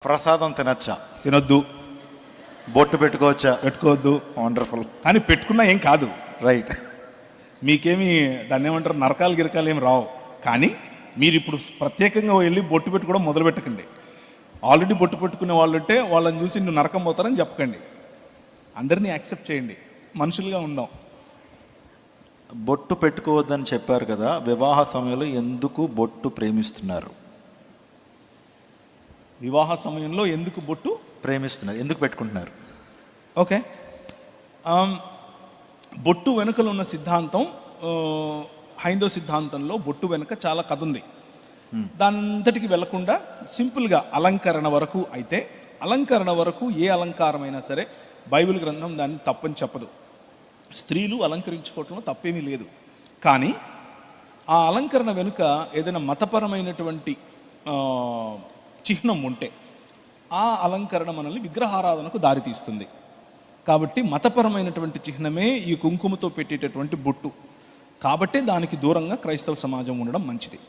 ప్రసాదం తినచ్చా? తినొద్దు. బొట్టు పెట్టుకోవచ్చా? పెట్టుకోవద్దు. వండర్ఫుల్. కానీ పెట్టుకున్నా ఏం కాదు. రైట్. మీకేమి దాన్ని ఏమంటారు, నరకాలు గిరకాలు ఏమి రావు. కానీ మీరు ఇప్పుడు ప్రత్యేకంగా వెళ్ళి బొట్టు పెట్టుకోవడం మొదలు పెట్టకండి. ఆల్రెడీ బొట్టు పెట్టుకునే వాళ్ళు ఉంటే వాళ్ళని చూసి నువ్వు నరకం పోతారని చెప్పకండి. అందరినీ యాక్సెప్ట్ చేయండి, మనుషులుగా ఉందాం. బొట్టు పెట్టుకోవద్దని చెప్పారు కదా, వివాహ సమయంలో ఎందుకు బొట్టు ప్రేమిస్తున్నారు? వివాహ సమయంలో ఎందుకు బొట్టు ప్రేమిస్తున్నారు, ఎందుకు పెట్టుకుంటున్నారు? ఓకే, బొట్టు వెనుకలు ఉన్న సిద్ధాంతం, హైందవ సిద్ధాంతంలో బొట్టు వెనుక చాలా కథ ఉంది. దానంతటికి వెళ్లకుండా సింపుల్గా అలంకరణ వరకు అయితే, అలంకరణ వరకు ఏ అలంకారమైనా సరే బైబిల్ గ్రంథం దాన్ని తప్పని చెప్పదు. స్త్రీలు అలంకరించుకోవటంలో తప్పేమీ లేదు. కానీ ఆ అలంకరణ వెనుక ఏదైనా మతపరమైనటువంటి చిహ్నం ఉంటే ఆ అలంకరణ మనల్ని విగ్రహారాధనకు దారితీస్తుంది. కాబట్టి మతపరమైనటువంటి చిహ్నమే ఈ కుంకుమతో పెట్టేటటువంటి బొట్టు. కాబట్టి దానికి దూరంగా క్రైస్తవ సమాజం ఉండడం మంచిది.